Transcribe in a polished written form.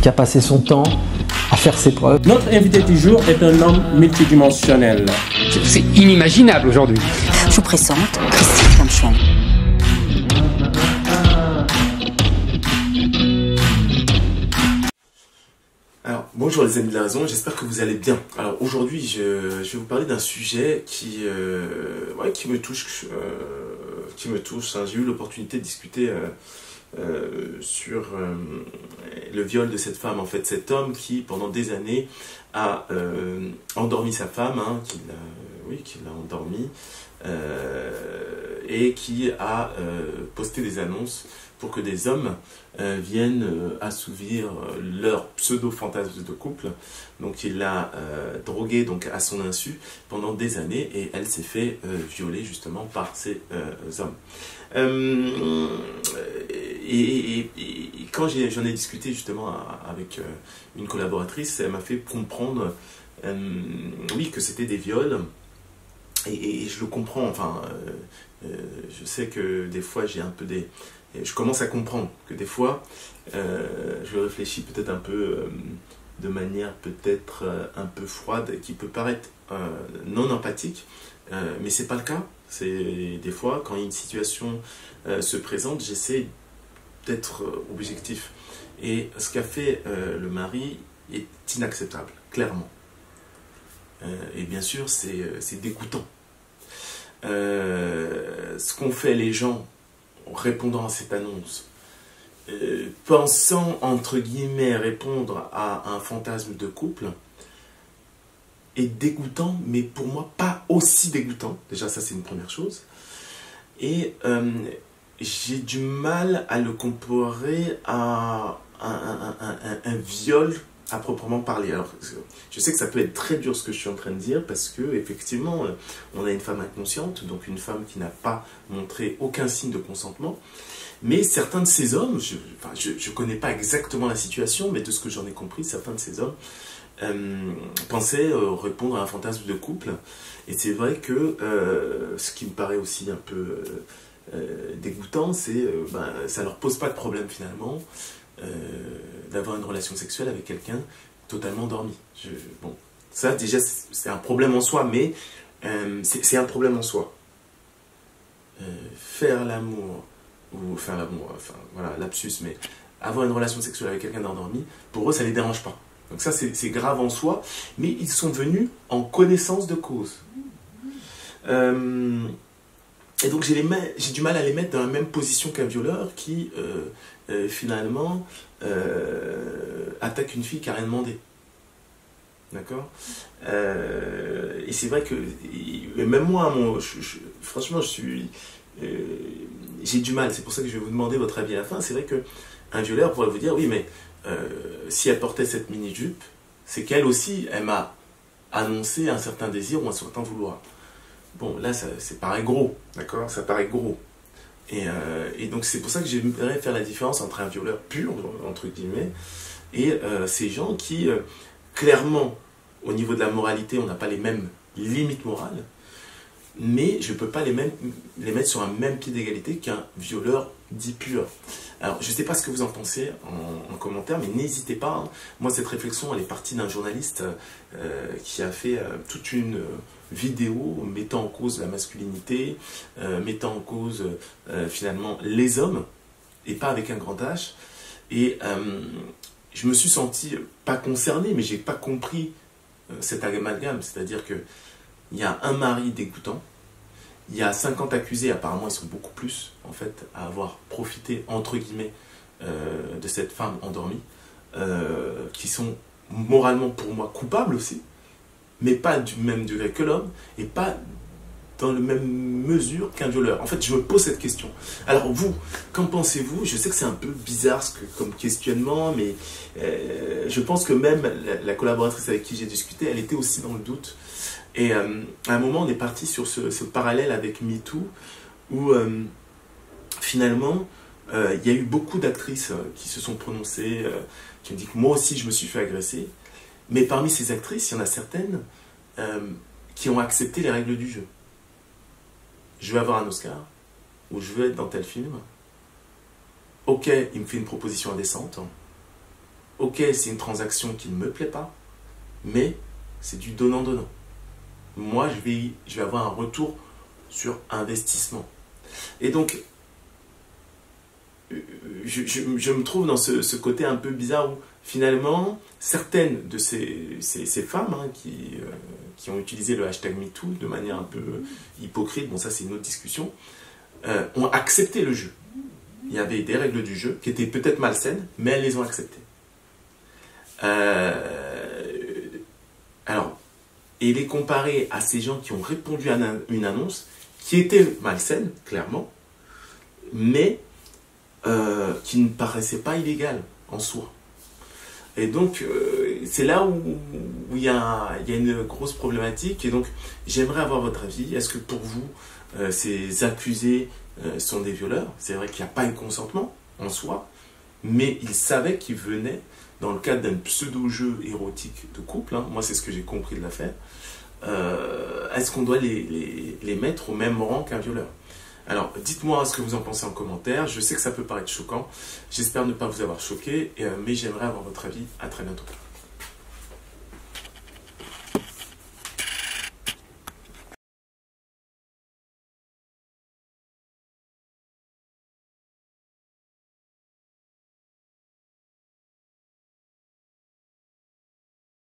Qui a passé son temps à faire ses preuves. Notre invité du jour est un homme multidimensionnel. C'est inimaginable aujourd'hui. Je vous présente Christine Kamchouan. Alors, bonjour les amis de la raison, j'espère que vous allez bien. Alors aujourd'hui, je vais vous parler d'un sujet qui me touche. Hein. J'ai eu l'opportunité de discuter sur le viol de cette femme, en fait, cet homme qui pendant des années a endormi sa femme, hein, qui l'a endormi, et qui a posté des annonces pour que des hommes viennent assouvir leur pseudo-fantasme de couple. Donc il l'a droguée donc, à son insu pendant des années et elle s'est fait violer justement par ces hommes. Et quand j'en ai discuté justement avec une collaboratrice, elle m'a fait comprendre oui, que c'était des viols. Et je le comprends, enfin, je sais que des fois j'ai un peu des... Je commence à comprendre que des fois, je réfléchis peut-être un peu de manière peut-être un peu froide, qui peut paraître non empathique, mais c'est pas le cas. C'est des fois, quand une situation se présente, j'essaie d'être objectif. Et ce qu'a fait le mari est inacceptable, clairement. Et bien sûr, c'est dégoûtant. Ce qu'ont fait les gens en répondant à cette annonce, pensant entre guillemets répondre à un fantasme de couple, est dégoûtant, mais pour moi pas aussi dégoûtant. Déjà ça c'est une première chose. Et j'ai du mal à le comparer à un viol à proprement parler. Alors, je sais que ça peut être très dur ce que je suis en train de dire parce que effectivement, on a une femme inconsciente, donc une femme qui n'a pas montré aucun signe de consentement. Mais certains de ces hommes, je connais pas exactement la situation, mais de ce que j'en ai compris, certains de ces hommes pensaient répondre à un fantasme de couple. Et c'est vrai que ce qui me paraît aussi un peu dégoûtant, c'est ça leur pose pas de problème finalement. D'avoir une relation sexuelle avec quelqu'un totalement endormi. Bon, ça déjà c'est un problème en soi, mais c'est un problème en soi. Faire l'amour, enfin voilà, lapsus, mais avoir une relation sexuelle avec quelqu'un d'endormi, pour eux ça les dérange pas. Donc ça c'est grave en soi, mais ils sont venus en connaissance de cause. Et donc j'ai du mal à les mettre dans la même position qu'un violeur qui finalement attaque une fille qui n'a rien demandé. D'accord. Et c'est vrai que même moi, franchement, j'ai du mal. C'est pour ça que je vais vous demander votre avis à la fin. C'est vrai qu'un violeur pourrait vous dire, oui, mais si elle portait cette mini-jupe, c'est qu'elle aussi, elle m'a annoncé un certain désir ou un certain vouloir. Bon, là, ça paraît gros, d'accord? Ça paraît gros. Et donc, c'est pour ça que j'aimerais faire la différence entre un violeur pur, entre guillemets, et ces gens qui, clairement, au niveau de la moralité, on n'a pas les mêmes limites morales, mais je ne peux pas les mettre sur un même pied d'égalité qu'un violeur dit pur. Alors, je ne sais pas ce que vous en pensez en commentaire, mais n'hésitez pas. Hein. Moi, cette réflexion, elle est partie d'un journaliste qui a fait toute une vidéo mettant en cause la masculinité, mettant en cause finalement les hommes, et pas avec un grand H. Et je me suis senti, pas concerné, mais j'ai pas compris cet amalgame. C'est-à-dire qu'il y a un mari dégoûtant, il y a 50 accusés, apparemment ils sont beaucoup plus, en fait, à avoir profité, entre guillemets, de cette femme endormie, qui sont moralement, pour moi, coupables aussi, mais pas du même degré que l'homme, et pas dans la même mesure qu'un violeur. En fait, je me pose cette question. Alors vous, qu'en pensez-vous? Je sais que c'est un peu bizarre comme questionnement, mais je pense que même la collaboratrice avec qui j'ai discuté, elle était aussi dans le doute. Et à un moment, on est parti sur ce parallèle avec MeToo, où finalement, il y a eu beaucoup d'actrices qui se sont prononcées, qui ont dit que moi aussi je me suis fait agresser. Mais parmi ces actrices, il y en a certaines qui ont accepté les règles du jeu. Je veux avoir un Oscar, ou je veux être dans tel film. Ok, ok, il me fait une proposition indécente, ok, c'est une transaction qui ne me plaît pas, mais c'est du donnant-donnant. Moi, je vais avoir un retour sur investissement. Et donc, je me trouve dans ce côté un peu bizarre où finalement, certaines de ces femmes qui ont utilisé le hashtag MeToo de manière un peu hypocrite, bon ça c'est une autre discussion, ont accepté le jeu. Il y avait des règles du jeu qui étaient peut-être malsaines, mais elles les ont acceptées. Alors, et les comparer à ces gens qui ont répondu à une annonce qui était malsaine, clairement, mais qui ne paraissait pas illégale en soi. Et donc, c'est là où il y a une grosse problématique. Et donc, j'aimerais avoir votre avis. Est-ce que pour vous, ces accusés sont des violeurs? C'est vrai qu'il n'y a pas eu consentement en soi, mais ils savaient qu'ils venaient dans le cadre d'un pseudo-jeu érotique de couple. Hein. Moi, c'est ce que j'ai compris de l'affaire. Est-ce qu'on doit les mettre au même rang qu'un violeur? Alors, dites-moi ce que vous en pensez en commentaire. Je sais que ça peut paraître choquant. J'espère ne pas vous avoir choqué, mais j'aimerais avoir votre avis. À très bientôt.